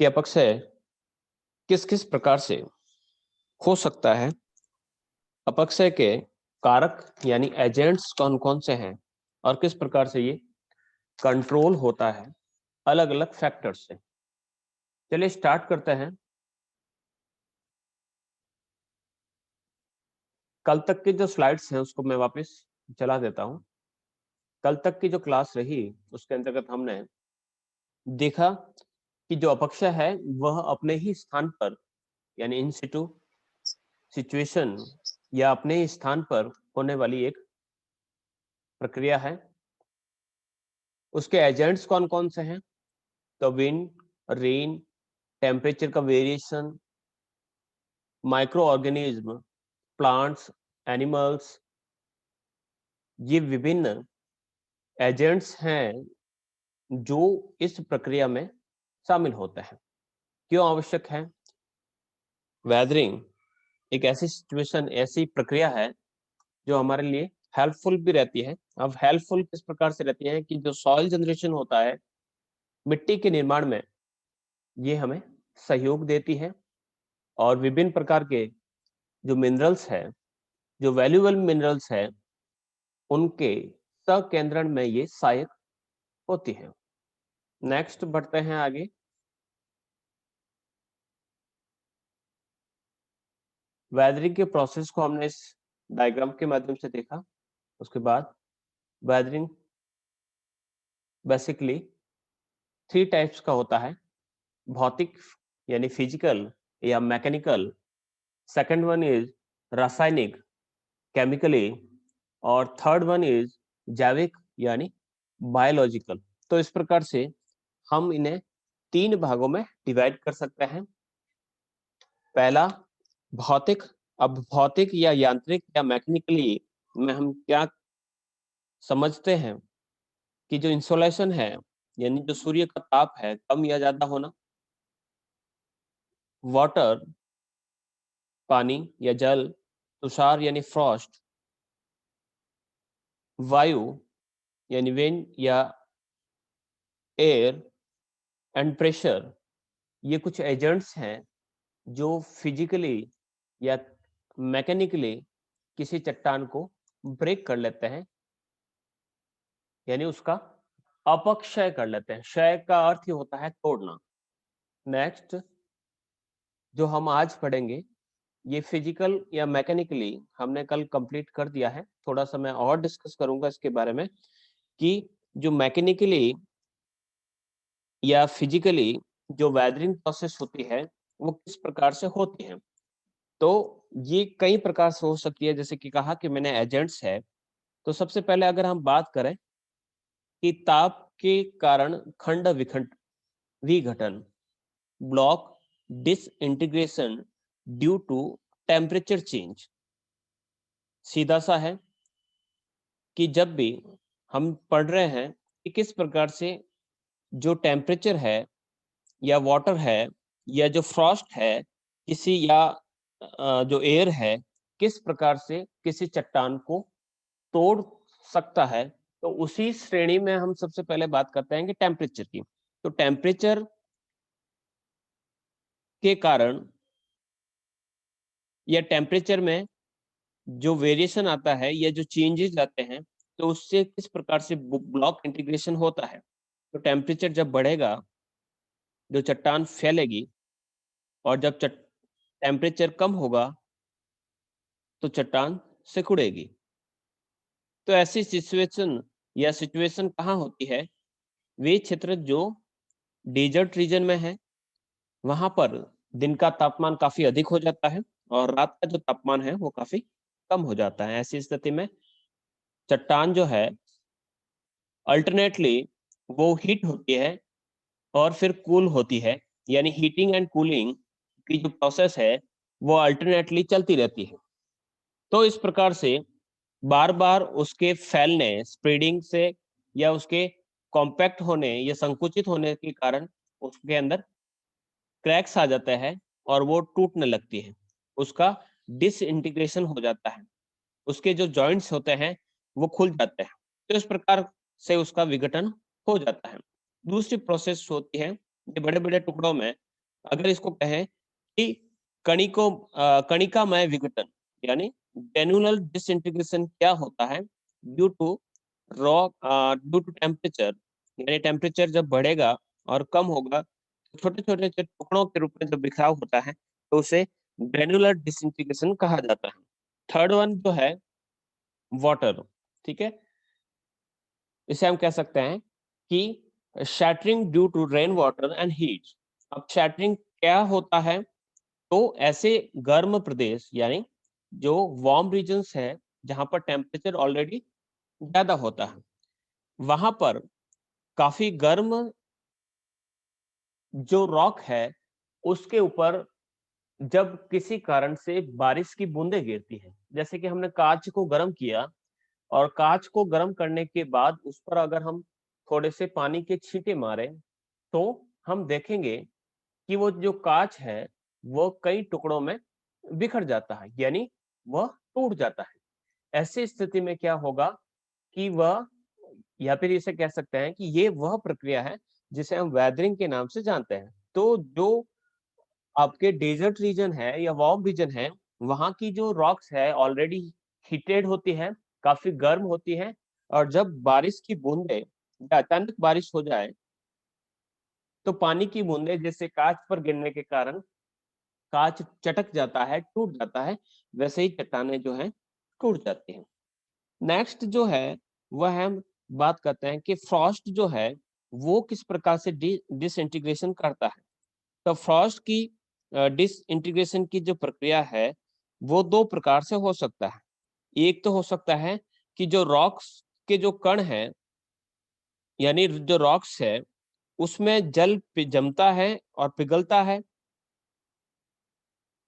कि अपक्षय किस किस प्रकार से हो सकता है, अपक्षय के कारक यानी एजेंट्स कौन कौन से हैं और किस प्रकार से ये कंट्रोल होता है अलग अलग फैक्टर्स से। चलिए स्टार्ट करते हैं। कल तक की जो स्लाइड्स हैं उसको मैं वापस चला देता हूं। कल तक की जो क्लास रही उसके अंतर्गत हमने देखा कि जो अपक्षय है वह अपने ही स्थान पर यानी इन सिटू सिचुएशन या अपने ही स्थान पर होने वाली एक प्रक्रिया है। उसके एजेंट्स कौन कौन से हैं? तो विंड, रेन, टेम्परेचर का variation, micro organism, plants, animals, ये विभिन्न एजेंट्स हैं जो इस प्रक्रिया में शामिल होते हैं। क्यों आवश्यक है? वेदरिंग एक ऐसी सिचुएशन, ऐसी प्रक्रिया है जो हमारे लिए हेल्पफुल भी रहती है। अब हेल्पफुल किस प्रकार से रहती है कि जो सॉइल जनरेशन होता है मिट्टी के निर्माण में, ये हमें सहयोग देती है और विभिन्न प्रकार के जो मिनरल्स है, जो वैल्यूएबल मिनरल्स है, उनके संकेंद्रण में ये सहायक होती है। नेक्स्ट बढ़ते हैं आगे। वेदरिंग के प्रोसेस को हमने इस डायग्राम के माध्यम से देखा। उसके बाद वेदरिंग बेसिकली 3 टाइप्स का होता है, भौतिक यानी फिजिकल या मैकेनिकल, सेकंड वन इज रासायनिक केमिकली, और थर्ड वन इज जैविक यानी बायोलॉजिकल। तो इस प्रकार से हम इन्हें 3 भागों में डिवाइड कर सकते हैं। पहला भौतिक। अब भौतिक या यांत्रिक या मैकेनिकली में हम क्या समझते हैं कि जो इंसोलेशन है यानी जो सूर्य का ताप है कम या ज्यादा होना, वाटर पानी या जल, तुषार यानी फ्रॉस्ट, वायु यानी विंड या एयर, एंड प्रेशर, ये कुछ एजेंट्स हैं जो फिजिकली या मैकेनिकली किसी चट्टान को ब्रेक कर लेते हैं यानी उसका अपक्षय कर लेते हैं। क्षय का अर्थ ही होता है तोड़ना। नेक्स्ट जो हम आज पढ़ेंगे ये फिजिकल या मैकेनिकली हमने कल कंप्लीट कर दिया है। थोड़ा सा मैं और डिस्कस करूंगा इसके बारे में कि जो मैकेनिकली या फिजिकली जो वेदरिंग प्रोसेस होती है वो किस प्रकार से होती है। तो ये कई प्रकार से हो सकती है, जैसे कि कहा कि मैंने एजेंट्स है। तो सबसे पहले अगर हम बात करें कि ताप के कारण खंड विखंड विघटन, block disintegration due to temperature change, सीधा सा है कि जब भी हम पढ़ रहे हैं कि किस प्रकार से जो टेम्परेचर है या वाटर है या जो फ्रॉस्ट है किसी या जो एयर है किस प्रकार से किसी चट्टान को तोड़ सकता है, तो उसी श्रेणी में हम सबसे पहले बात करते हैं कि टेम्परेचर की। तो टेम्परेचर के कारण या टेम्परेचर में जो वेरिएशन आता है या जो चेंजेस आते हैं तो उससे किस प्रकार से ब्लॉक इंटीग्रेशन होता है। तो टेम्परेचर जब बढ़ेगा जो चट्टान फैलेगी, और जब टेम्परेचर कम होगा तो चट्टान सिकुड़ेगी। तो ऐसी सिचुएशन कहाँ होती है? वे क्षेत्र जो डेजर्ट रीजन में है, वहां पर दिन का तापमान काफी अधिक हो जाता है और रात का जो तापमान है वो काफी कम हो जाता है। ऐसी स्थिति में चट्टान जो है अल्टरनेटली वो हीट होती है और फिर कूल होती है, यानी हीटिंग एंड कूलिंग की जो प्रोसेस है वो अल्टरनेटली चलती रहती है। तो इस प्रकार से बार बार उसके फैलने, स्प्रेडिंग से या उसके कॉम्पैक्ट होने या संकुचित होने के कारण उसके अंदर क्रैक्स आ जाता है और वो टूटने लगती है, उसका डिसइंटीग्रेशन हो जाता है, उसके जो जॉइंट्स होते हैं वो खुल जाते हैं। तो इस प्रकार से उसका विघटन हो जाता है। दूसरी प्रोसेस होती है ये बड़े बड़े टुकड़ों में अगर इसको कहें कि कणिकामय विघटन यानी ग्रेनुलर डिसइंटीग्रेशन क्या होता है ड्यू टू टेम्परेचर, यानी टेम्परेचर जब बढ़ेगा और कम होगा तो छोटे छोटे टुकड़ों के रूप में जब बिखराव होता है तो उसे ग्रेनुलर डिसइंटीग्रेशन कहा जाता है। थर्ड वन जो है वाटर, ठीक है, इसे हम कह सकते हैं कि shattering due to rain water and heat. अब शैटरिंग क्या होता है, तो ऐसे गर्म प्रदेश यानी जो वार्म रीजन्स है जहां पर टेम्परेचर ऑलरेडी ज्यादा होता है, वहां पर काफी गर्म जो रॉक है उसके ऊपर जब किसी कारण से बारिश की बूंदें गिरती हैं, जैसे कि हमने कांच को गर्म किया और कांच को गर्म करने के बाद उस पर अगर हम थोड़े से पानी के छींटे मारे तो हम देखेंगे कि वो जो कांच है वो कई टुकड़ों में बिखर जाता है, यानी वह टूट जाता है। ऐसी स्थिति में क्या होगा कि वह, या फिर इसे कह सकते हैं कि ये वह प्रक्रिया है जिसे हम वेदरिंग के नाम से जानते हैं। तो जो आपके डेजर्ट रीजन है या वार्म रीजन है, वहां की जो रॉक्स है ऑलरेडी हीटेड होती है, काफी गर्म होती है, और जब बारिश की बूंदे या अचानक बारिश हो जाए तो पानी की बूंदे जैसे कांच पर गिरने के कारण कांच चटक जाता है, टूट जाता है, वैसे ही चट्टानें जो है टूट जाती हैं। नेक्स्ट जो है वह हम बात करते हैं कि फ्रॉस्ट जो है वो किस प्रकार से डिसइंटीग्रेशन करता है। तो फ्रॉस्ट की डिसइंटीग्रेशन की जो प्रक्रिया है वो दो प्रकार से हो सकता है। एक तो हो सकता है कि जो रॉक्स के जो कण हैं, यानी जो रॉक्स है उसमें जल जमता है और पिघलता है,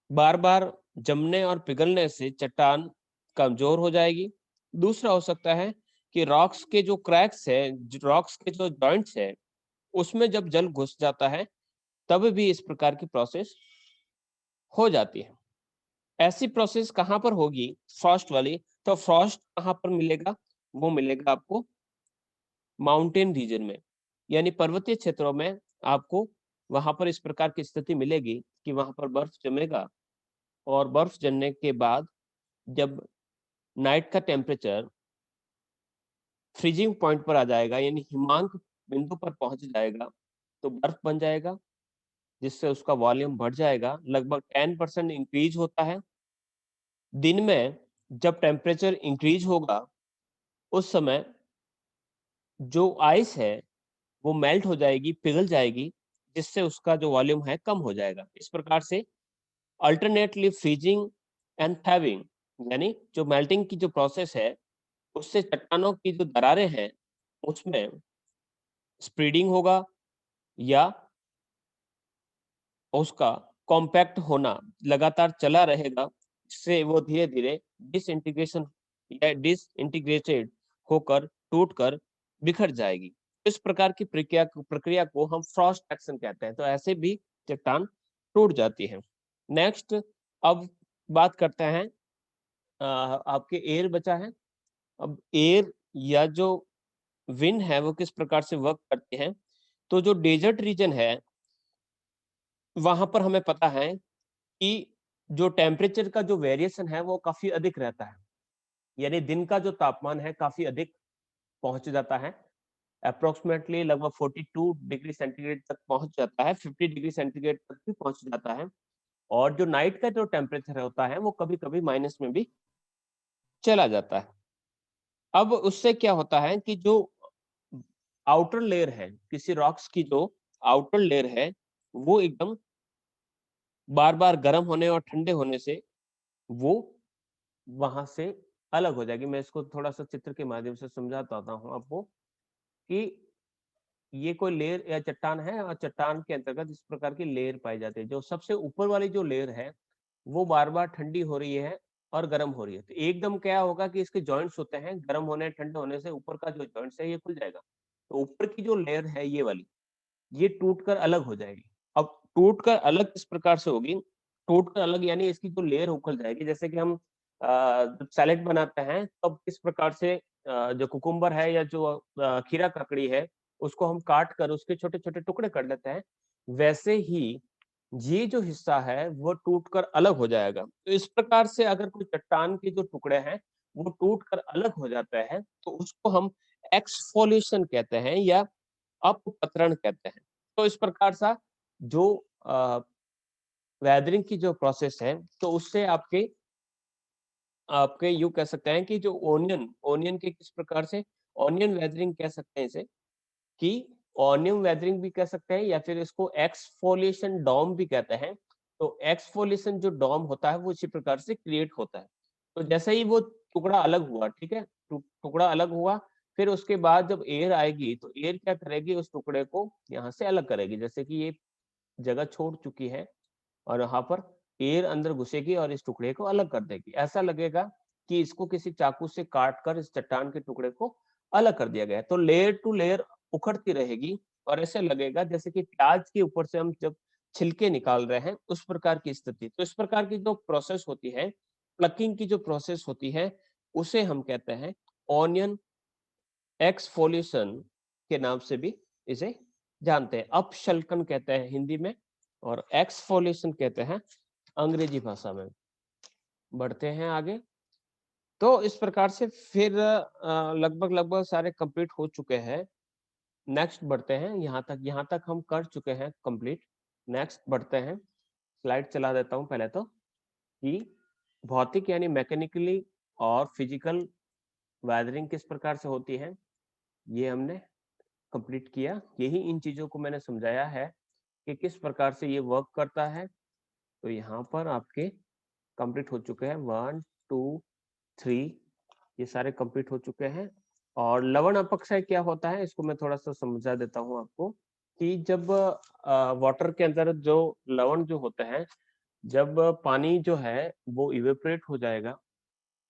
बार बार जमने और पिघलने से चट्टान कमजोर हो जाएगी। दूसरा हो सकता है कि रॉक्स के जो क्रैक्स है, रॉक्स के जो जॉइंट्स है, उसमें जब जल घुस जाता है तब भी इस प्रकार की प्रोसेस हो जाती है। ऐसी प्रोसेस कहाँ पर होगी फ्रॉस्ट वाली, तो फ्रॉस्ट कहाँ पर मिलेगा, वो मिलेगा आपको माउंटेन रीजन में, यानी पर्वतीय क्षेत्रों में आपको वहां पर इस प्रकार की स्थिति मिलेगी कि वहां पर बर्फ जमेगा, और बर्फ जमने के बाद जब नाइट का टेम्परेचर फ्रीजिंग पॉइंट पर आ जाएगा, यानी हिमांक बिंदु पर पहुंच जाएगा, तो बर्फ बन जाएगा, जिससे उसका वॉल्यूम बढ़ जाएगा, लगभग 10% इंक्रीज होता है। दिन में जब टेम्परेचर इंक्रीज होगा उस समय जो आइस है वो मेल्ट हो जाएगी, पिघल जाएगी, जिससे उसका जो वॉल्यूम है कम हो जाएगा। इस प्रकार से अल्टरनेटली फ्रीजिंग एंड थैविंग, यानी जो मेल्टिंग की जो प्रोसेस है उससे चट्टानों की जो दरारें हैं उसमें स्प्रेडिंग होगा या उसका कॉम्पैक्ट होना लगातार चला रहेगा, जिससे वो धीरे-धीरे डिसइंटीग्रेशन या डिसइंटीग्रेटेड होकर टूटकर बिखर जाएगी। इस प्रकार की प्रक्रिया को हम फ्रॉस्ट एक्शन कहते हैं। तो ऐसे भी चट्टान टूट जाती है। नेक्स्ट, अब बात करते हैं आपके एयर बचा है। अब एयर या जो विंड है वो किस प्रकार से वर्क करती है। तो जो डेजर्ट रीजन है वहां पर हमें पता है कि जो टेम्परेचर का जो वेरिएशन है वो काफी अधिक रहता है, यानी दिन का जो तापमान है काफी अधिक पहुंच जाता है, अप्रोक्सीमेटली लगभग 42 डिग्री सेंटीग्रेड तक पहुंच जाता है, 50 डिग्री सेंटीग्रेड तक भी पहुंच जाता है। और जो नाइट का जो टेम्परेचर होता है वो कभी कभी माइनस में भी चला जाता है। अब उससे क्या होता है कि जो आउटर लेयर है किसी रॉक्स की, जो आउटर लेयर है वो एकदम बार बार गर्म होने और ठंडे होने से वो वहां से अलग हो जाएगी। मैं इसको थोड़ा सा चित्र के माध्यम से समझाता हूँ आपको कि ये कोई लेयर या चट्टान है, और चट्टान के अंतर्गत इस प्रकार की लेयर पाई जाती है। जो सबसे ऊपर वाली जो लेयर है वो बार बार ठंडी हो रही है और गर्म हो रही है, तो एकदम क्या होगा कि इसके जॉइंट्स होते हैं, गर्म होने ठंडे होने से ऊपर का जो जॉइंट्स है ये खुल जाएगा। तो ऊपर की जो लेयर है ये वाली, ये टूटकर अलग हो जाएगी। अब टूटकर अलग किस प्रकार से होगी, टूटकर अलग यानी इसकी जो लेयर उखड़ जाएगी। जैसे कि हम जब सैलेड बनाते हैं तब किस प्रकार से जो कुकुम्बर है या जो खीरा ककड़ी है उसको हम काट कर उसके छोटे छोटे टुकड़े कर लेते हैं, वैसे ही ये जो हिस्सा है वो टूटकर अलग हो जाएगा। तो इस प्रकार से अगर कोई चट्टान के जो टुकड़े हैं वो टूटकर अलग हो जाते हैं तो उसको हम एक्सफोलिएशन कहते हैं या अपपतरण कहते हैं। तो इस प्रकार सा जो वेदरिंग की जो प्रोसेस है तो उससे आपके आपके यूँ कह सकते हैं कि जो ओनियन के किस प्रकार से ओनियन वेदरिंग कह सकते हैं इसे कि ओनियन वेदरिंग भी कह सकते हैं या फिर इसको एक्सफोलिएशन डॉम भी कहते हैं। तो एक्सफोलिएशन जो डॉम होता है वो इसी प्रकार से क्रिएट होता है। तो जैसे ही वो टुकड़ा अलग हुआ, ठीक है? टुकड़ा अलग हुआ, फिर उसके बाद जब एयर आएगी तो एयर क्या करेगी उस टुकड़े को यहाँ से अलग करेगी। जैसे कि ये जगह छोड़ चुकी है और वहाँ पर एयर अंदर घुसेगी और इस टुकड़े को अलग कर देगी। ऐसा लगेगा कि इसको किसी चाकू से काट कर इस चट्टान के टुकड़े को अलग कर दिया गया है। तो लेयर टू लेयर उखड़ती रहेगी और ऐसे लगेगा जैसे कि प्याज के ऊपर से हम जब छिलके निकाल रहे हैं, उस प्रकार की स्थिति। तो इस प्रकार की जो प्रोसेस होती है, प्लकिंग की जो प्रोसेस होती है, उसे हम कहते हैं ऑनियन एक्सफोलिएशन के नाम से भी इसे जानते हैं। अपशल्कन कहते हैं हिंदी में और एक्सफोलिएशन कहते हैं अंग्रेजी भाषा में। बढ़ते हैं आगे। तो इस प्रकार से फिर लगभग सारे कंप्लीट हो चुके हैं। नेक्स्ट बढ़ते हैं, यहाँ तक हम कर चुके हैं कंप्लीट। नेक्स्ट बढ़ते हैं, स्लाइड चला देता हूँ पहले तो, कि भौतिक यानी मैकेनिकली और फिजिकल वेदरिंग किस प्रकार से होती है, ये हमने कंप्लीट किया। यही इन चीज़ों को मैंने समझाया है कि किस प्रकार से ये वर्क करता है। तो यहाँ पर आपके कंप्लीट हो चुके हैं 1, 2, 3 ये सारे कंप्लीट हो चुके हैं। और लवण अपक्षय क्या होता है इसको मैं थोड़ा सा समझा देता हूँ आपको कि जब वाटर के अंदर जो लवण जो होते हैं, जब पानी जो है वो इवेपोरेट हो जाएगा,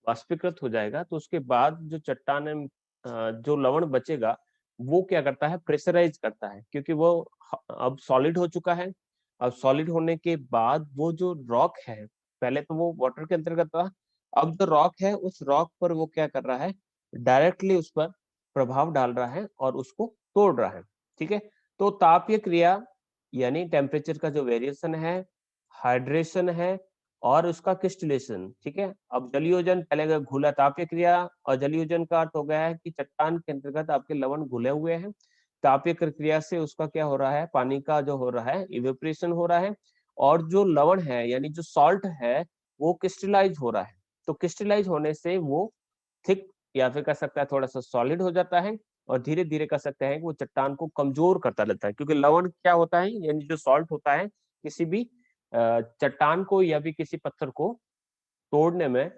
वाष्पीकृत हो जाएगा, तो उसके बाद जो चट्टान जो लवण बचेगा वो क्या करता है, प्रेशराइज करता है, क्योंकि वो अब सॉलिड हो चुका है। अब सॉलिड होने के बाद वो जो रॉक है, पहले तो वो वाटर के अंतर्गत था, अब जो रॉक है उस रॉक पर वो क्या कर रहा है, डायरेक्टली उस पर प्रभाव डाल रहा है और उसको तोड़ रहा है। ठीक है, तो तापीय क्रिया यानी टेम्परेचर का जो वेरिएशन है, हाइड्रेशन है और उसका क्रिस्टलेशन। ठीक है, अब जलयोजन पहले घुला, तापीय क्रिया और जलयोजन का अर्थ हो गया है कि चट्टान के अंतर्गत आपके लवण घुले हुए हैं। तापीय प्रक्रिया से उसका क्या हो रहा है, पानी का जो हो रहा है इवेपोरेशन हो रहा है और जो लवण है यानी जो सॉल्ट है वो क्रिस्टलाइज हो रहा है। तो क्रिस्टलाइज होने से वो थिक या फिर कह सकता है थोड़ा सा सॉलिड हो जाता है और धीरे धीरे कह सकते हैं कि वो चट्टान को कमजोर करता रहता है, क्योंकि लवण क्या होता है यानी जो सॉल्ट होता है किसी भी चट्टान को या भी किसी पत्थर को तोड़ने में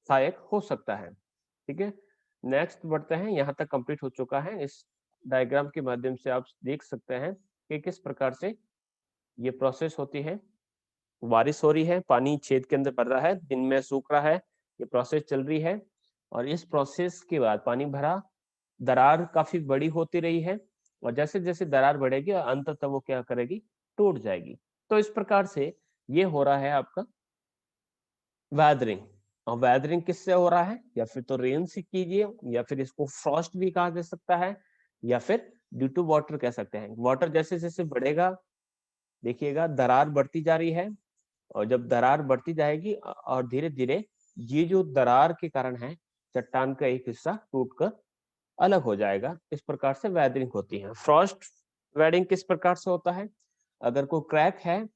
सहायक हो सकता है। ठीक है, नेक्स्ट बढ़ते हैं, यहाँ तक कंप्लीट हो चुका है। इस डायग्राम के माध्यम से आप देख सकते हैं कि किस प्रकार से ये प्रोसेस होती है। बारिश हो रही है, पानी छेद के अंदर भर रहा है, दिन में सूख रहा है, ये प्रोसेस चल रही है और इस प्रोसेस के बाद पानी भरा, दरार काफी बड़ी होती रही है और जैसे जैसे दरार बढ़ेगी अंततः वो क्या करेगी, टूट जाएगी। तो इस प्रकार से ये हो रहा है आपका वेदरिंग। और वेदरिंग किससे हो रहा है, या फिर तो रेन से कीजिए या फिर इसको फ्रॉस्ट भी कहा जा सकता है या फिर ड्यू टू वाटर कह सकते हैं। वाटर जैसे जैसे बढ़ेगा देखिएगा दरार बढ़ती जा रही है और जब दरार बढ़ती जाएगी और धीरे धीरे ये जो दरार के कारण है चट्टान का एक हिस्सा टूटकर अलग हो जाएगा। इस प्रकार से वेदरिंग होती है। फ्रॉस्ट वेडिंग किस प्रकार से होता है, अगर कोई क्रैक है,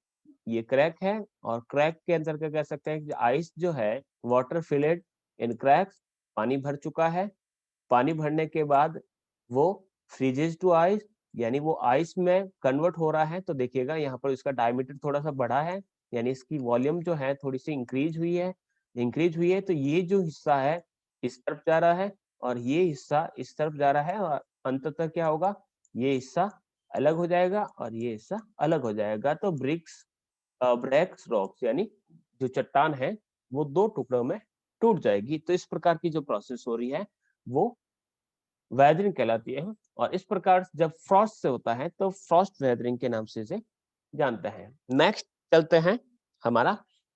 ये क्रैक है और क्रैक के अंदर क्या कह सकते हैं कि आइस जो है वाटर फिलेड इन क्रैक्स, पानी भर चुका है, पानी भरने के बाद वो फ्रीजेज टू आइस यानी वो आइस में कन्वर्ट हो रहा है। तो देखिएगा यहाँ पर इसका डायमीटर थोड़ा सा बढ़ा है यानी इसकी वॉल्यूम जो है थोड़ी सी इंक्रीज हुई है। तो ये जो हिस्सा है इस तरफ जा रहा है और ये हिस्सा इस तरफ जा रहा है और अंततः क्या होगा, ये हिस्सा अलग हो जाएगा और ये हिस्सा अलग हो जाएगा। तो ब्रेक्स रॉक्स यानी जो चट्टान है वो दो टुकड़ों में टूट जाएगी। तो इस प्रकार की जो प्रोसेस हो रही है वो वेदरिंग कहलाती है। और इस प्रकार जब फ्रॉस्ट से होता है तो फ्रॉस्ट वेदरिंग के नाम से इसे जानते हैं। नेक्स्ट चलते हैं हमारा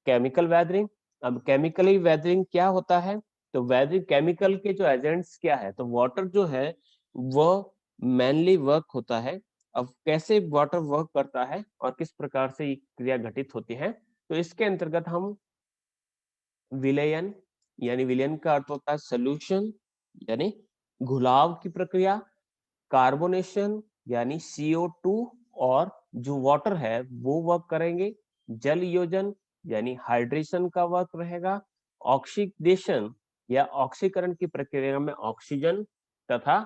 केमिकल वेदरिंग। अब केमिकली वेदरिंग क्या होता है, तो वेदरिंग केमिकल के जो एजेंट्स क्या है, तो वाटर जो है वो मेनली वर्क होता है अब कैसे वाटर वर्क करता है और किस प्रकार से ये क्रिया घटित होती है, तो इसके अंतर्गत हम विलयन, यानी विलयन का अर्थ होता है सोल्यूशन यानी घुलाव की प्रक्रिया, कार्बोनेशन यानी CO2 और जो वाटर है वो वर्क करेंगे, जल योजन यानी हाइड्रेशन का वर्क रहेगा, ऑक्सीडेशन या ऑक्सीकरण की प्रक्रिया में ऑक्सीजन तथा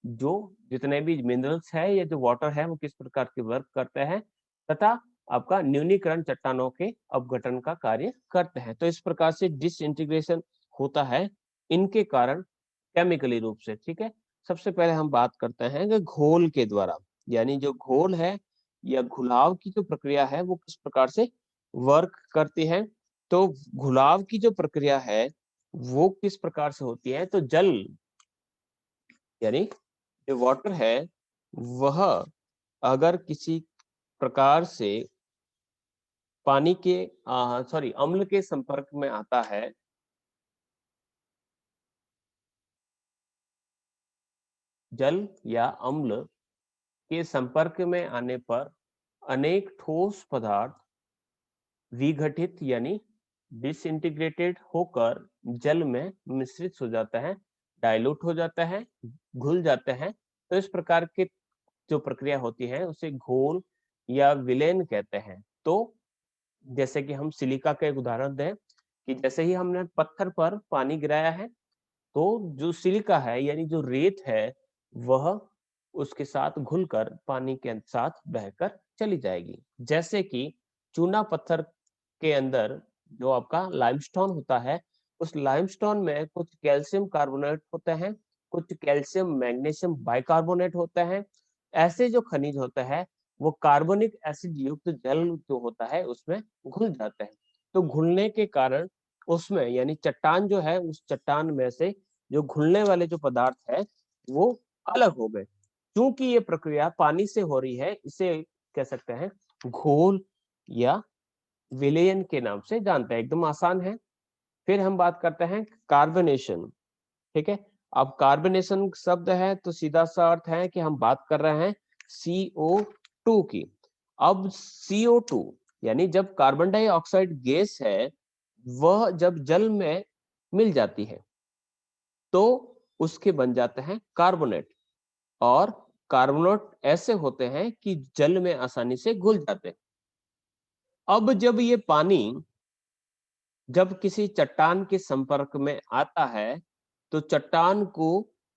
जो जितने भी मिनरल्स है या जो वाटर है वो किस प्रकार के वर्क करते हैं तथा आपका न्यूनीकरण चट्टानों के अपघटन का कार्य करते हैं। तो इस प्रकार से डिसइंटीग्रेशन होता है इनके कारण केमिकली रूप से, ठीक है। सबसे पहले हम बात करते हैं कि घोल के द्वारा, यानी जो घोल है या घुलाव की जो प्रक्रिया है वो किस प्रकार से वर्क करती है। तो घुलाव की जो प्रक्रिया है वो किस प्रकार से होती है, तो जल यानी जो वाटर है वह अगर किसी प्रकार से पानी के अम्ल के संपर्क में आता है, जल या अम्ल के संपर्क में आने पर अनेक ठोस पदार्थ विघटित यानी डिसइंटीग्रेटेड होकर जल में मिश्रित हो जाता है, डाइल्यूट हो जाता है, घुल जाते हैं। तो इस प्रकार के जो प्रक्रिया होती है उसे घोल या विलयन कहते हैं। तो जैसे कि हम सिलिका का एक उदाहरण दें कि जैसे ही हमने पत्थर पर पानी गिराया है तो जो सिलिका है यानी जो रेत है वह उसके साथ घुलकर पानी के साथ बहकर चली जाएगी। जैसे कि चूना पत्थर के अंदर जो आपका लाइमस्टोन होता है, उस लाइमस्टोन में कुछ कैल्शियम कार्बोनेट होते हैं, कुछ कैल्शियम मैग्नीशियम बाइकार्बोनेट होते हैं। ऐसे जो खनिज होते हैं वो कार्बनिक एसिड युक्त जल जो होता है उसमें घुल जाते हैं। तो घुलने के कारण उसमें यानी चट्टान जो है उस चट्टान में से जो घुलने वाले जो पदार्थ है वो अलग हो गए। क्योंकि ये प्रक्रिया पानी से हो रही है, इसे कह सकते हैं घोल या विलयन के नाम से जानते हैं, एकदम आसान है। फिर हम बात करते हैं कार्बोनेशन, ठीक है। अब कार्बोनेशन शब्द है तो सीधा सा अर्थ है कि हम बात कर रहे हैं CO2 की। अब CO2 यानी जब कार्बन डाइऑक्साइड गैस है वह जब जल में मिल जाती है तो उसके बन जाते हैं कार्बोनेट, और कार्बोनेट ऐसे होते हैं कि जल में आसानी से घुल जाते हैं। अब जब ये पानी जब किसी चट्टान के संपर्क में आता है तो चट्टान को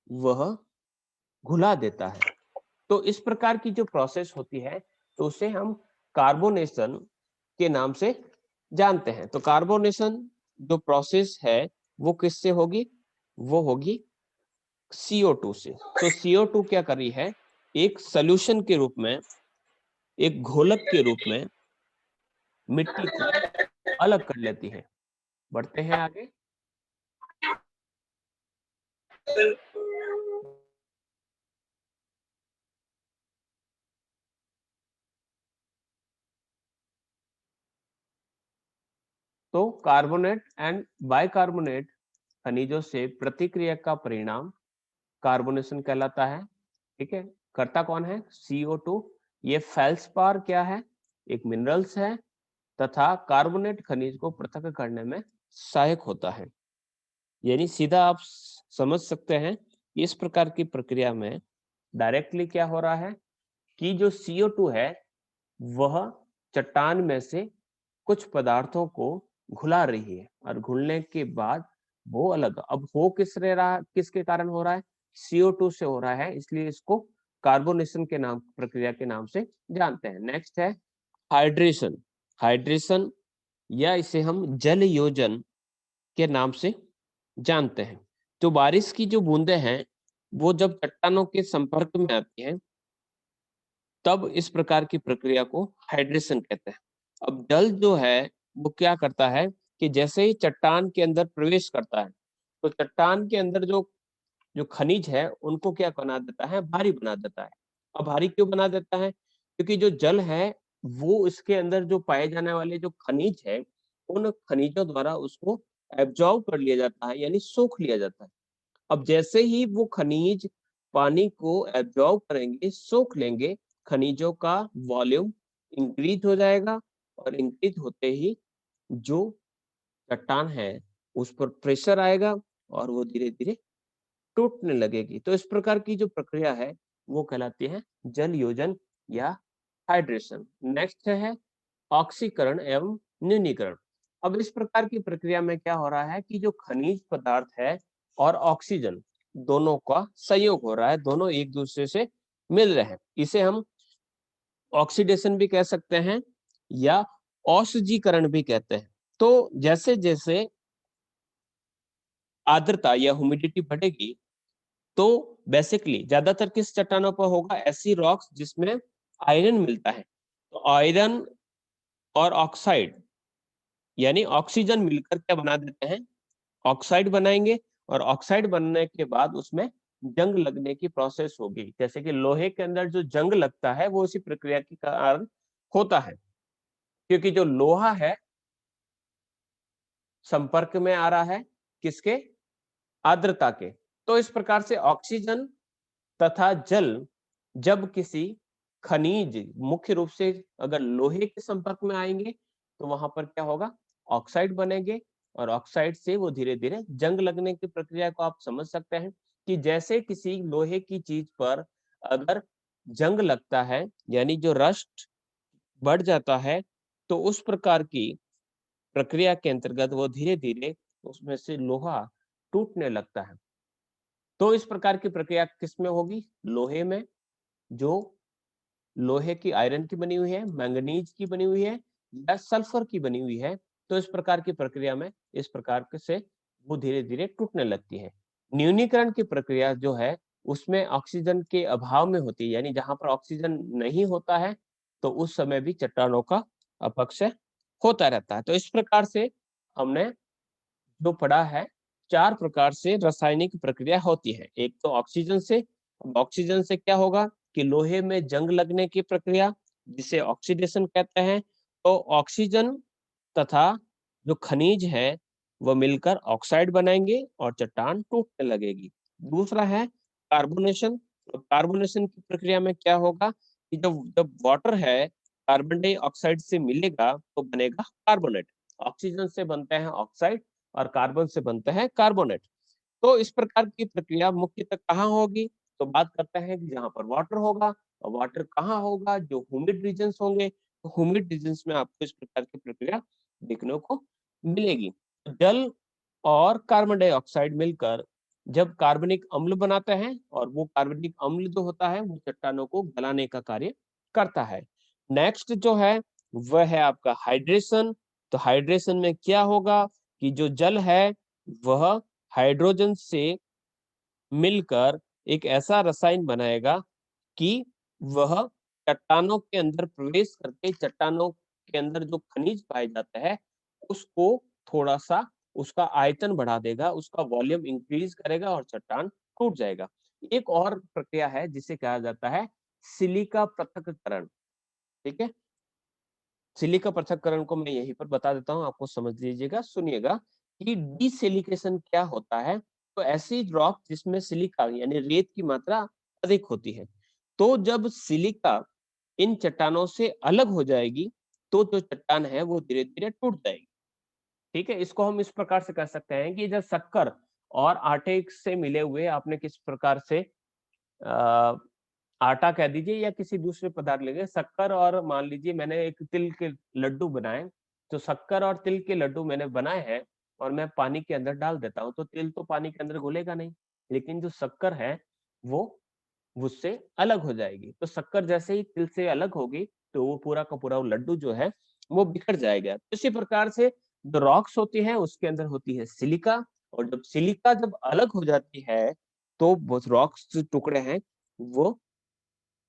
वह घुला देता है। तो इस प्रकार की जो प्रोसेस होती है तो उसे हम कार्बोनेशन के नाम से जानते हैं। तो कार्बोनेशन जो प्रोसेस है वो किससे होगी, वो होगी CO2 से। तो CO2 क्या कर रही है, एक सॉल्यूशन के रूप में, एक घोलक के रूप में मिट्टी को अलग कर लेती है। बढ़ते हैं आगे। तो कार्बोनेट एंड बाइकार्बोनेट खनिजों से प्रतिक्रिया का परिणाम कार्बोनेशन कहलाता है, ठीक है। करता कौन है, CO2। ये फेल्सपार क्या है, एक मिनरल्स है तथा कार्बोनेट खनिज को पृथक करने में सहायक होता है। यानी सीधा आप समझ सकते हैं कि इस प्रकार की प्रक्रिया में डायरेक्टली क्या हो रहा है कि जो CO2 है वह चट्टान में से कुछ पदार्थों को घुला रही है और घुलने के बाद वो अलग, अब हो किसके कारण हो रहा है, CO2 से हो रहा है, इसलिए इसको कार्बोनेशन के नाम प्रक्रिया के नाम से जानते हैं। नेक्स्ट है हाइड्रेशन। हाइड्रेशन या इसे हम जल योजन के नाम से जानते हैं। तो बारिश की जो बूंदें हैं वो जब चट्टानों के संपर्क में आती हैं तब इस प्रकार की प्रक्रिया को हाइड्रेशन कहते हैं। अब जल जो है वो क्या करता है कि जैसे ही चट्टान के अंदर प्रवेश करता है तो चट्टान के अंदर जो जो खनिज है उनको क्या बना देता है, भारी बना देता है। अब भारी क्यों बना देता है, क्योंकि जो जल है वो इसके अंदर जो पाए जाने वाले जो खनिज है उन खनिजों द्वारा उसको एब्जॉर्ब कर लिया जाता है, यानी सोख लिया जाता है। अब जैसे ही वो खनिज पानी को एब्जॉर्ब करेंगे, सोख लेंगे, खनिजों का वॉल्यूम इंक्रीज हो जाएगा और इंक्रीज होते ही जो चट्टान है उस पर प्रेशर आएगा और वो धीरे-धीरे टूटने लगेगी। तो इस प्रकार की जो प्रक्रिया है वो कहलाती है जल योजन या हाइड्रेशन। नेक्स्ट है ऑक्सीकरण एवं न्यूनीकरण। अब इस प्रकार की प्रक्रिया में क्या हो रहा है कि जो खनिज पदार्थ है और ऑक्सीजन दोनों का संयोग हो रहा है, दोनों एक दूसरे से मिल रहे हैं। इसे हम ऑक्सीडेशन भी कह सकते हैं या औषधीकरण भी कहते हैं। तो जैसे-जैसे आर्द्रता या ह्यूमिडिटी बढ़ेगी तो बेसिकली ज्यादातर किस चट्टानों पर होगा? ऐसी रॉक्स जिसमें आयरन मिलता है। तो आयरन और ऑक्साइड यानी ऑक्सीजन मिलकर क्या बना देते हैं? ऑक्साइड बनाएंगे और ऑक्साइड बनने के बाद उसमें जंग लगने की प्रोसेस होगी। जैसे कि लोहे के अंदर जो जंग लगता है वो इसी प्रक्रिया के कारण होता है, क्योंकि जो लोहा है संपर्क में आ रहा है किसके? आर्द्रता के। तो इस प्रकार से ऑक्सीजन तथा जल जब किसी खनिज मुख्य रूप से अगर लोहे के संपर्क में आएंगे तो वहां पर क्या होगा? ऑक्साइड बनेंगे और ऑक्साइड से वो धीरे-धीरे जंग लगने की प्रक्रिया को आप समझ सकते हैं कि जैसे किसी लोहे की चीज पर अगर जंग लगता है यानी जो रस्ट बढ़ जाता है तो उस प्रकार की प्रक्रिया के अंतर्गत वो धीरे-धीरे उसमें से लोहा टूटने लगता है। तो इस प्रकार की प्रक्रिया किसमें होगी? लोहे में, जो लोहे की आयरन की बनी हुई है, मैंगनीज की बनी हुई है या सल्फर की बनी हुई है। तो इस प्रकार की प्रक्रिया में इस प्रकार से वो धीरे-धीरे टूटने लगती है। न्यूनीकरण की प्रक्रिया जो है उसमें ऑक्सीजन के अभाव में होती है, यानी जहां पर ऑक्सीजन नहीं होता है तो उस समय भी चट्टानों का अपक्षय होता रहता है। तो इस प्रकार से हमने जो पढ़ा है 4 प्रकार से रासायनिक प्रक्रिया होती है। एक तो ऑक्सीजन से, अब ऑक्सीजन से क्या होगा कि लोहे में जंग लगने की प्रक्रिया जिसे ऑक्सीडेशन कहते हैं। तो ऑक्सीजन तथा जो खनिज है वो मिलकर ऑक्साइड बनाएंगे और चट्टान टूटने लगेगी। दूसरा है कार्बोनेशन। तो कार्बोनेशन की प्रक्रिया में क्या होगा कि जब जब वाटर है कार्बन डाइऑक्साइड से मिलेगा तो बनेगा कार्बोनेट। ऑक्सीजन से बनते हैं ऑक्साइड और कार्बन से बनते हैं कार्बोनेट। तो इस प्रकार की प्रक्रिया मुख्यतः कहाँ होगी? तो बात करते हैं कि जहाँ पर वाटर होगा। और वाटर कहाँ होगा? जो ह्यूमिड रीजन्स होंगे, तो ह्यूमिड रीजन्स में आपको इस प्रकार की प्रक्रिया देखने को मिलेगी। जल और कार्बन डाइऑक्साइड मिलकर जब कार्बनिक अम्ल बनाते हैं और वो कार्बनिक अम्ल जो होता है वो चट्टानों को गलाने का कार्य करता है। नेक्स्ट जो है वह है आपका हाइड्रेशन। तो हाइड्रेशन में क्या होगा कि जो जल है वह हाइड्रोजन से मिलकर एक ऐसा रसायन बनाएगा कि वह चट्टानों के अंदर प्रवेश करके चट्टानों के अंदर जो खनिज पाए जाते हैं उसको थोड़ा-सा उसका आयतन बढ़ा देगा, उसका वॉल्यूम इंक्रीज करेगा और चट्टान टूट जाएगा। एक और प्रक्रिया है जिसे कहा जाता है सिलिका पृथक्करण, ठीक है? सिलिका पृथक्करण को मैं यहीं पर बता देता हूँ, आपको समझ लीजिएगा, सुनिएगा कि डिसिलिकेशन क्या होता है। तो ऐसी रॉक जिसमें सिलिका यानी रेत की मात्रा अधिक होती है। तो जब सिलिका इन चट्टानों से अलग हो जाएगी, तो जो चट्टान है वो धीरे-धीरे टूट जाएगी। ठीक है? इसको हम इस प्रकार से कह सकते हैं कि जब शक्कर और आटे से मिले हुए आपने किस प्रकार से अ, आटा कह दीजिए या किसी दूसरे पदार्थ लेंगे, शक्कर और मान लीजिए मैंने एक तिल के लड्डू बनाए, तो शक्कर और तिल के लड्डू मैंने बनाए हैं और मैं पानी के अंदर डाल देता हूँ, तो तिल तो पानी के अंदर घुलेगा नहीं, लेकिन जो शक्कर है, वो उससे अलग हो जाएगी। तो शक्कर जैसे ही तिल से अलग होगी, तो वो पूरा का पूरा वो लड्डू जो है, वो बिखर जाएगा। इसी प्रकार से जो रॉक्स होती हैं, उसके अंदर होती है सिलिका और जब सिलिका जब अलग हो जाती है, तो वो रॉक्स जो टुकड़े हैं, वो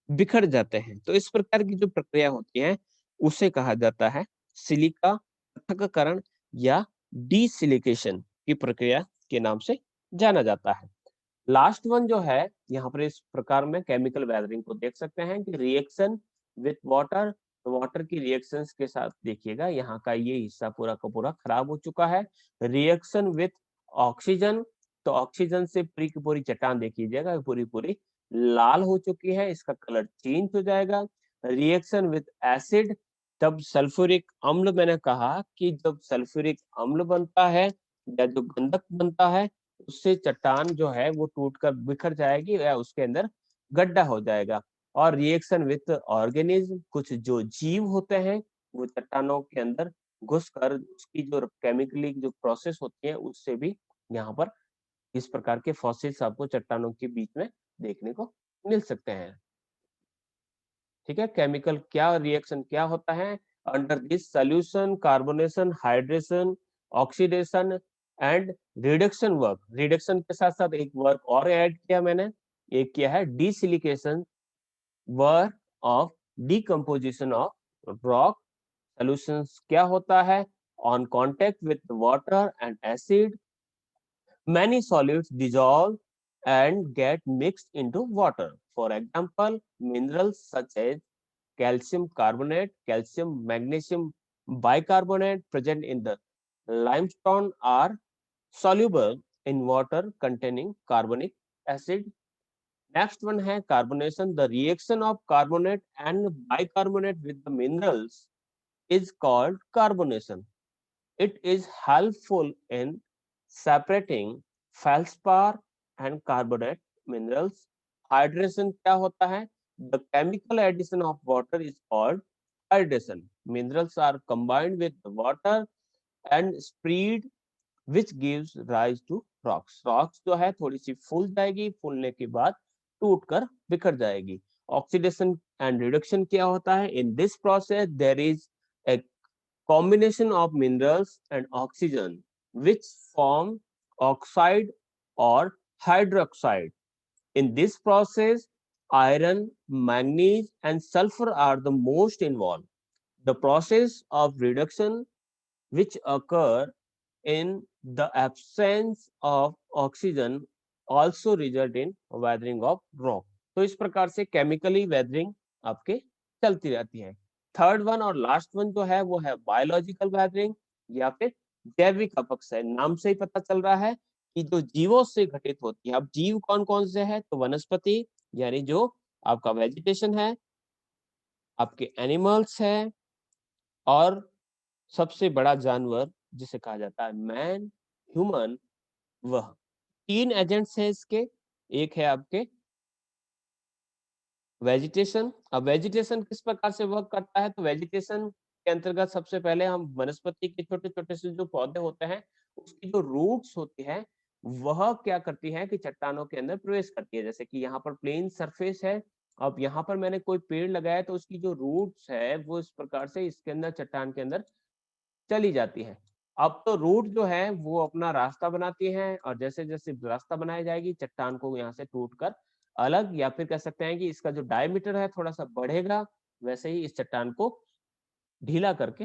बिखर जाते हैं। तो इस प्रकार की जो प्रक्रिया होती है, उसे कहा जाता है सिलिका पृथक्करण या डिसिलिकेशन की प्रक्रिया के नाम से जाना जाता है। लास्ट वन जो है, यहाँ पर इस प्रकार में केमिकल वेदरिंग को देख सकते हैं कि रिएक्शन विथ वाटर, तो वाटर की रिएक्शंस के साथ देखिएगा यहाँ का ये हिस्सा पूरा का पूरा खराब हो चुका है। रिएक्शन विथ ऑक्सीजन, तो ऑक्सीजन से पूरी की पूरी चट्टान देख लीजिएगा पूरी पूरी लाल हो चुकी है, इसका कलर चेंज हो जाएगा। रिएक्शन विद एसिड, जब सल्फ्यूरिक अम्ल, मैंने कहा कि जब सल्फ्यूरिक अम्ल बनता है या जो गंधक बनता है, उससे चट्टान जो है वो टूटकर बिखर जाएगी या उसके अंदर गड्ढा हो जाएगा। और रिएक्शन विद ऑर्गेनिज्म, कुछ जो जीव होते हैं वो चट्टानों के अंदर घुसकर उसकी जो केमिकली जो प्रोसेस होती है उससे भी यहाँ पर इस प्रकार के फॉसिल्स आपको चट्टानों के बीच में देखने को मिल सकते हैं। ठीक है, केमिकल क्या रिएक्शन क्या होता है? Under this solution carbonation, hydration, oxidation and reduction work. Reduction के साथ साथ एक वर्क और ऐड किया मैंने, एक किया है desilication work of decomposition of rock solutions. क्या होता है? On contact with water and acid many solids dissolve and get mixed into water. For example, minerals such as calcium carbonate, calcium magnesium bicarbonate present in the limestone are soluble in water containing carbonic acid. Next one है carbonation. The reaction of carbonate and bicarbonate with the minerals is called carbonation. It is helpful in separating feldspar and carbonate minerals. Hydration क्या होता है? The chemical addition of water is called hydration. Minerals are combined with water and spread, which gives rise to rocks. Rocks जो है थोड़ी सी फूल जाएगी, फूलने के बाद टूटकर बिखर जाएगी। Oxidation and reduction क्या होता है? In this process there is a combination of minerals and oxygen which form oxide or hydroxide. In this process, iron, manganese, and sulfur are the most involved. The process of reduction, which occur in the absence of oxygen, also result in weathering of rock. तो इस प्रकार से chemically weathering आपके चलती रहती है। Third one और last one जो है वो है बायोलॉजिकल वेदरिंग या फिर जैविक अपक्षय। नाम से ही पता चल रहा है कि जो जीवों से घटित होती है। अब जीव कौन कौन से है? तो वनस्पति यानी जो आपका वेजिटेशन है, आपके एनिमल्स है, और सबसे बड़ा जानवर जिसे कहा जाता है मैन, ह्यूमन, वह। तीन एजेंट्स हैं इसके। एक है आपके वेजिटेशन। अब वेजिटेशन किस प्रकार से वर्क करता है? तो वेजिटेशन के अंतर्गत सबसे पहले हम वनस्पति के छोटे छोटे से जो पौधे होते हैं उसकी जो रूट्स होती है वह क्या करती है कि चट्टानों के अंदर प्रवेश करती है। जैसे कि यहाँ पर प्लेन सरफेस है, अब यहाँ पर मैंने कोई पेड़ लगाया तो उसकी जो रूट्स है वो इस प्रकार से इसके अंदर चट्टान के अंदर चली जाती है। अब तो रूट जो है वो अपना रास्ता बनाती है और जैसे-जैसे रास्ता बनाई जाएगी चट्टान को यहाँ से टूटकर अलग, या फिर कह सकते हैं कि इसका जो डायमीटर है थोड़ा-सा बढ़ेगा, वैसे ही इस चट्टान को ढीला करके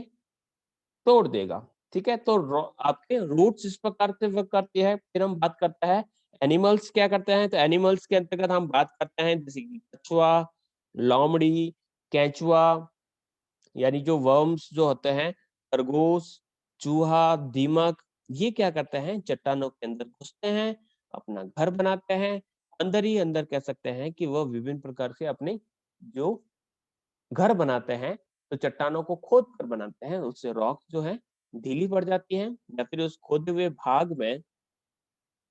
तोड़ देगा। ठीक है? तो आपके रूट्स इस प्रकार से वर्क करती है। फिर हम बात करते हैं एनिमल्स क्या करते हैं? तो एनिमल्स के अंतर्गत हम बात करते हैं जैसे कि कछुआ, लोमड़ी, केंचुआ, यानी जो वर्म्स जो होते हैं, खरगोश, चूहा, दीमक, ये क्या करते हैं? चट्टानों के अंदर घुसते हैं, अपना घर बनाते हैं। अंदर ही अंदर कह सकते हैं कि वह विभिन्न प्रकार से अपने जो घर बनाते हैं, तो चट्टानों को खोद कर बनाते हैं। उससे रॉक जो है ढीली पड़ जाती है या फिर उस खोदे हुए भाग में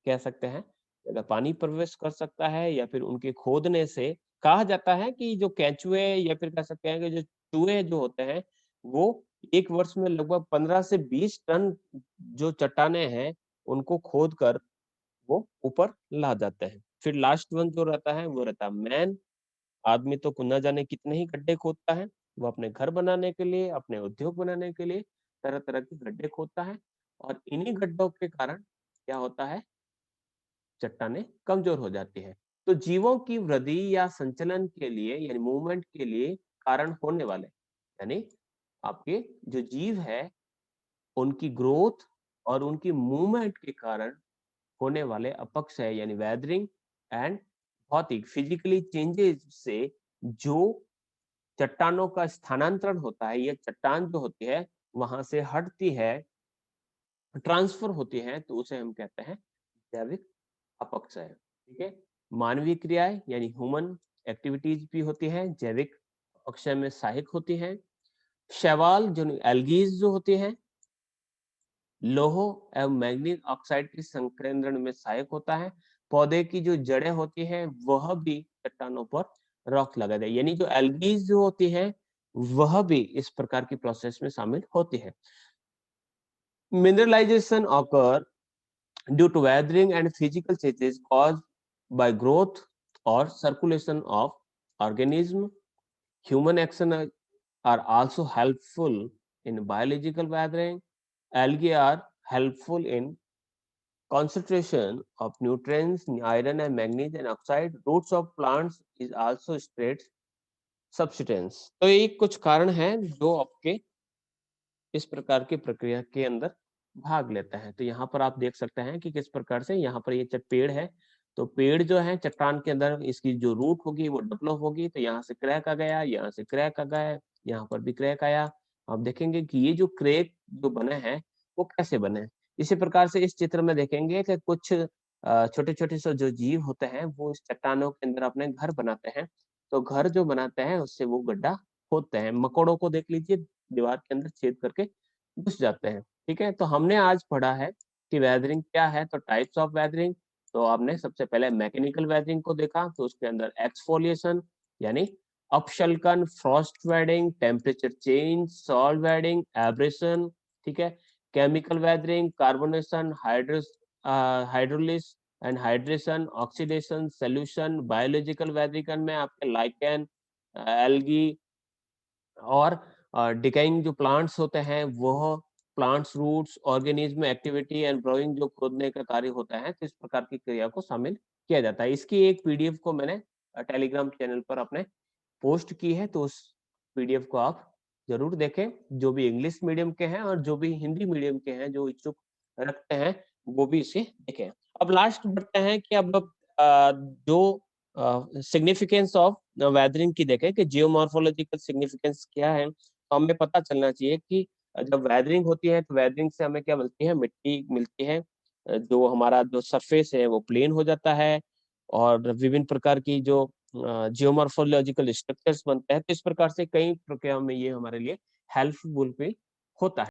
कह सकते हैं अगर पानी प्रवेश कर सकता है या फिर उनके खोदने से कहा जाता है कि जो केंचुए या फिर कह सकते हैं कि जो चूहे जो होते हैं वो एक वर्ष में लगभग 15 से 20 टन जो चट्टाने हैं उनको खोद कर वो ऊपर ला जाते हैं। फिर लास्ट वन जो रहता है वो रहता है मैन। आदमी तो न जाने कितने ही गड्ढे खोदता है। वो अपने घर बनाने के लिए, अपने उद्योग बनाने के लिए तरह-तरह के गड्ढे खोदता है और इन्हीं गड्ढों के कारण क्या होता है? चट्टानें कमजोर हो जाती है। तो जीवों की वृद्धि या संचलन के लिए यानी मूवमेंट के लिए कारण होने वाले यानी आपके जो जीव है उनकी ग्रोथ और उनकी मूवमेंट के कारण होने वाले अपक्षय यानी वेदरिंग एंड भौतिक फिजिकली चेंजेस से जो चट्टानों का स्थानांतरण होता है, ये चट्टान जो होती है वहां से हटती है, ट्रांसफर होती है, तो उसे हम कहते हैं जैविक अपक्षय। ठीक है? मानवीय क्रियाएं यानी ह्यूमन एक्टिविटीज भी होती हैं, जैविक अक्षय में सहायक होती हैं। शैवाल जो एल्गीज जो होती हैं, लौह एवं मैग्नीज ऑक्साइड की संकेंद्रण में सहायक होता है। पौधे की जो जड़ें होती हैं वह भी चट्टानों पर रॉक लगा दे, यानी जो एल्गीज जो होती हैं वह भी इस प्रकार की प्रोसेस में शामिल होती है। Mineralisation occur due to weathering and physical changes caused by growth or circulation of organism. Human action are also helpful in biological weathering. Algae are helpful in concentration of nutrients, iron and magnesium and oxide. Roots of plants is also straight substance. तो ये कुछ कारण हैं जो आपके इस प्रकार की प्रक्रिया के अंदर भाग लेता है। तो यहाँ पर आप देख सकते हैं कि किस प्रकार से यहाँ पर ये पेड़ है, तो पेड़ जो है चट्टान के अंदर इसकी जो रूट होगी वो डेवलप होगी, तो यहाँ से क्रैक आ गया, यहाँ से क्रैक आ गया, यहाँ पर भी क्रैक आया। आप देखेंगे कि ये जो क्रैक जो बने हैं वो कैसे बने। इसी प्रकार से इस चित्र में देखेंगे कि कुछ छोटे-छोटे से जो जीव होते हैं वो इस चट्टानों के अंदर अपने घर बनाते हैं। तो घर जो बनाते हैं उससे वो गड्ढा खोदते हैं। मकोड़ों को देख लीजिए, दीवार के अंदर छेद करके घुस जाते हैं। ठीक है, तो हमने आज पढ़ा है कि वेदरिंग क्या है। तो टाइप्स ऑफ वेदरिंग, तो आपने सबसे पहले मैकेनिकल वेदरिंग को देखा, तो उसके अंदर एक्सफोलिएशन यानी अपशल्कन, frost weathering, temperature change, salt weathering, abrasion. ठीक है, chemical weathering, carbonation, hydrolysis and hydration, oxidation, solution. Biological weathering में आपके लाइकेन, एल्गी और डिकाइंग जो प्लांट्स होते हैं वह plants roots organism activity and growing जो खोदने का कार्य होता है, तो इस प्रकार की क्रिया को शामिल किया जाता है। इसकी एक पीडीएफ को मैंने टेलीग्राम चैनल पर अपने पोस्ट की है, तो उस पीडीएफ को आप जरूर देखें। जो भी इंग्लिश मीडियम के हैं और जो भी हिंदी मीडियम के हैं जो इच्छुक रखते हैं वो भी इसे देखें। अब लास्ट बढ़ते हैं कि अब जो सिग्निफिकेंस ऑफ वेदरिंग की देखें कि जियोमॉर्फोलॉजिकल सिग्निफिकेंस क्या है। तो हमें पता चलना चाहिए कि जब वेदरिंग होती है तो वेदरिंग से हमें क्या मिलती है, मिट्टी मिलती है। जो हमारा जो सरफेस है वो प्लेन हो जाता है और विभिन्न प्रकार की जो जियोमॉर्फोलॉजिकल स्ट्रक्चर्स बनते हैं। तो इस प्रकार से कई प्रक्रियाओं में ये हमारे लिए हेल्पफुल भी होता है।